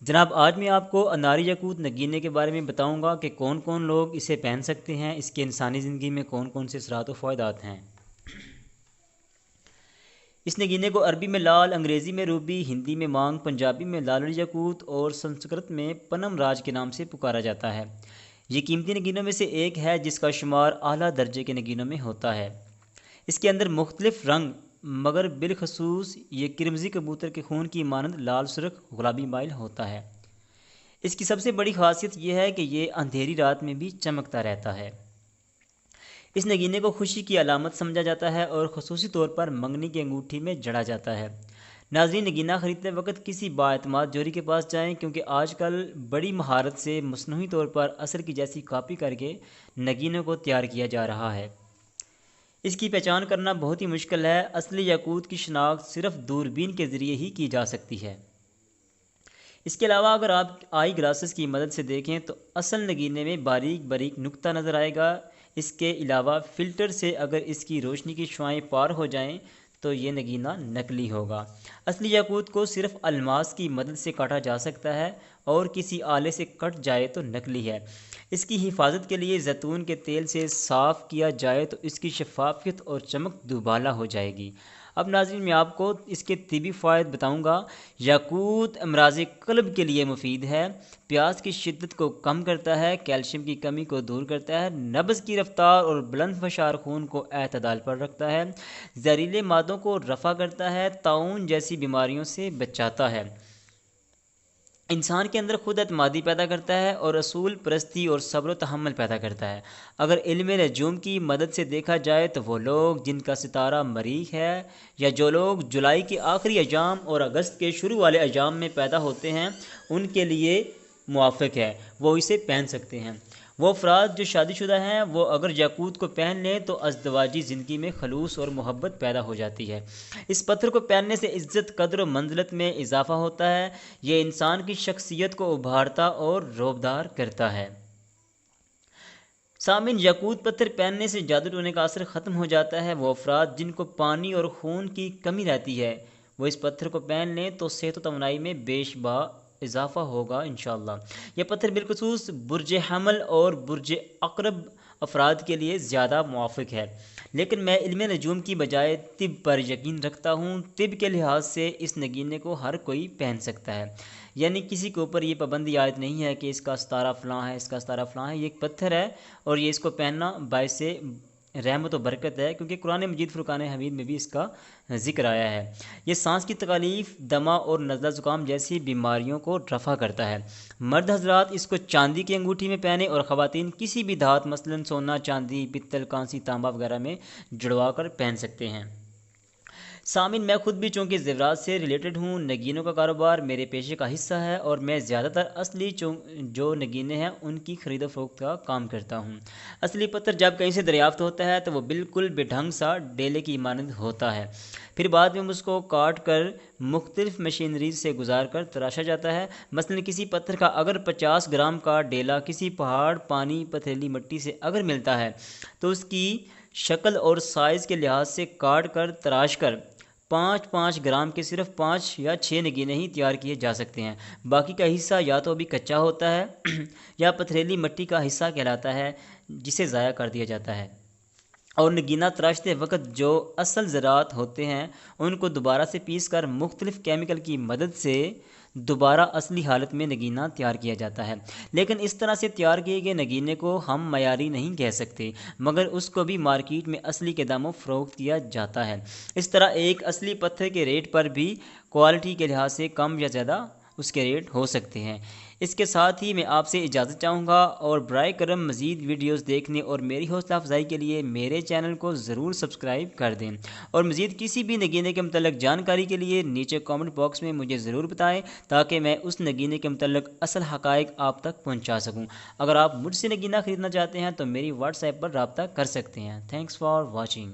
جناب آج میں آپ کو اناری یاقوت نگینے کے بارے میں بتاؤں گا کہ کون کون لوگ اسے پہن سکتے ہیں، اس کے انسانی زندگی میں کون کون سے اثرات و فوائدات ہیں۔ اس نگینے کو عربی میں لال، انگریزی میں روبی، ہندی میں مانگ، پنجابی میں لالڑ یاقوت اور سنسکرت میں پنم راج کے نام سے پکارا جاتا ہے۔ یہ قیمتی نگینوں میں سے ایک ہے جس کا شمار اعلیٰ درجے کے نگینوں میں ہوتا ہے۔ اس کے اندر مختلف رنگ مگر بالخصوص یہ کرمزی کبوتر کے خون کی مانند لال سرخ گلابی مائل ہوتا ہے۔ اس کی سب سے بڑی خاصیت یہ ہے کہ یہ اندھیری رات میں بھی چمکتا رہتا ہے۔ اس نگینے کو خوشی کی علامت سمجھا جاتا ہے اور خصوصی طور پر منگنی کی انگوٹھی میں جڑا جاتا ہے۔ ناظرین، نگینہ خریدتے وقت کسی بااعتماد جوہری کے پاس جائیں، کیونکہ آج کل بڑی مہارت سے مصنوعی طور پر اثر کی جیسی کاپی کر کے نگینوں کو تیار کیا جا رہا ہے۔ اس کی پہچان کرنا بہت ہی مشکل ہے۔ اصلی یاقوت کی شناخت صرف دوربین کے ذریعے ہی کی جا سکتی ہے۔ اس کے علاوہ اگر آپ آئی گلاسز کی مدد سے دیکھیں تو اصل نگینے میں باریک باریک نقطہ نظر آئے گا۔ اس کے علاوہ فلٹر سے اگر اس کی روشنی کی شعاعیں پار ہو جائیں تو یہ نگینہ نقلی ہوگا۔ اصلی یاقوت کو صرف الماس کی مدد سے کاٹا جا سکتا ہے اور کسی آلے سے کٹ جائے تو نقلی ہے۔ اس کی حفاظت کے لیے زیتون کے تیل سے صاف کیا جائے تو اس کی شفافیت اور چمک دوبالا ہو جائے گی۔ اب ناظرین، میں آپ کو اس کے طبی فوائد بتاؤں گا۔ یاقوت امراض قلب کے لیے مفید ہے، پیاس کی شدت کو کم کرتا ہے، کیلشیم کی کمی کو دور کرتا ہے، نبض کی رفتار اور بلند فشار خون کو اعتدال پر رکھتا ہے، زہریلے مادوں کو رفع کرتا ہے، طاعون جیسی بیماریوں سے بچاتا ہے، انسان کے اندر خود اعتمادی پیدا کرتا ہے اور اصول پرستی اور صبر و تحمل پیدا کرتا ہے۔ اگر علم نجوم کی مدد سے دیکھا جائے تو وہ لوگ جن کا ستارہ مریخ ہے یا جو لوگ جولائی کے آخری ایام اور اگست کے شروع والے ایام میں پیدا ہوتے ہیں ان کے لیے موافق ہے، وہ اسے پہن سکتے ہیں۔ وہ افراد جو شادی شدہ ہیں وہ اگر یاقوت کو پہن لیں تو ازدواجی زندگی میں خلوص اور محبت پیدا ہو جاتی ہے۔ اس پتھر کو پہننے سے عزت، قدر و منزلت میں اضافہ ہوتا ہے۔ یہ انسان کی شخصیت کو ابھارتا اور روبدار کرتا ہے۔ سامعین، یاقوت پتھر پہننے سے جادو ٹونے کا اثر ختم ہو جاتا ہے۔ وہ افراد جن کو پانی اور خون کی کمی رہتی ہے وہ اس پتھر کو پہن لیں تو صحت و توانائی میں بیشبا اضافہ ہوگا انشاءاللہ۔ یہ پتھر بالخصوص برج حمل اور برج عقرب افراد کے لیے زیادہ موافق ہے، لیکن میں علم نجوم کی بجائے طب پر یقین رکھتا ہوں۔ طب کے لحاظ سے اس نگینے کو ہر کوئی پہن سکتا ہے، یعنی کسی کے اوپر یہ پابندی عائد نہیں ہے کہ اس کا ستارہ فلاں ہے، اس کا ستارہ فلاں ہے۔ یہ ایک پتھر ہے اور یہ اس کو پہننا باعث رحمت و برکت ہے، کیونکہ قرآن مجید فرقان حمید میں بھی اس کا ذکر آیا ہے۔ یہ سانس کی تکالیف، دمہ اور نزلہ زکام جیسی بیماریوں کو رفع کرتا ہے۔ مرد حضرات اس کو چاندی کی انگوٹھی میں پہنے اور خواتین کسی بھی دھات مثلاً سونا، چاندی، پتل، کانسی، تانبا وغیرہ میں جڑوا کر پہن سکتے ہیں۔ سامعین، میں خود بھی چونکہ زیورات سے ریلیٹڈ ہوں، نگینوں کا کاروبار میرے پیشے کا حصہ ہے اور میں زیادہ تر اصلی جو نگینے ہیں ان کی خرید و فروخت کا کام کرتا ہوں۔ اصلی پتھر جب کہیں سے دریافت ہوتا ہے تو وہ بالکل بے ڈھنگ سا ڈیلے کی مانند ہوتا ہے، پھر بعد میں اس کو کاٹ کر مختلف مشینریز سے گزار کر تراشا جاتا ہے۔ مثلاً کسی پتھر کا اگر 50 گرام کا ڈیلا کسی پہاڑ، پانی، پتھریلی مٹی سے اگر ملتا ہے تو اس کی شکل اور سائز کے لحاظ سے کاٹ کر تراش کر 5 گرام کے صرف 5 یا 6 نگینے ہی تیار کیے جا سکتے ہیں۔ باقی کا حصہ یا تو ابھی کچا ہوتا ہے یا پتھریلی مٹی کا حصہ کہلاتا ہے جسے ضائع کر دیا جاتا ہے، اور نگینہ تراشتے وقت جو اصل زراعت ہوتے ہیں ان کو دوبارہ سے پیس کر مختلف کیمیکل کی مدد سے دوبارہ اصلی حالت میں نگینہ تیار کیا جاتا ہے۔ لیکن اس طرح سے تیار کیے گئے نگینے کو ہم معیاری نہیں کہہ سکتے، مگر اس کو بھی مارکیٹ میں اصلی کے داموں فروخت کیا جاتا ہے۔ اس طرح ایک اصلی پتھر کے ریٹ پر بھی کوالٹی کے لحاظ سے کم یا زیادہ اس کے ریٹ ہو سکتے ہیں۔ اس کے ساتھ ہی میں آپ سے اجازت چاہوں گا، اور برائے کرم مزید ویڈیوز دیکھنے اور میری حوصلہ افزائی کے لیے میرے چینل کو ضرور سبسکرائب کر دیں، اور مزید کسی بھی نگینے کے متعلق جانکاری کے لیے نیچے کامنٹ باکس میں مجھے ضرور بتائیں تاکہ میں اس نگینے کے متعلق اصل حقائق آپ تک پہنچا سکوں۔ اگر آپ مجھ سے نگینہ خریدنا چاہتے ہیں تو میری واٹس ایپ پر رابطہ کر سکتے ہیں۔ Thanks for watching.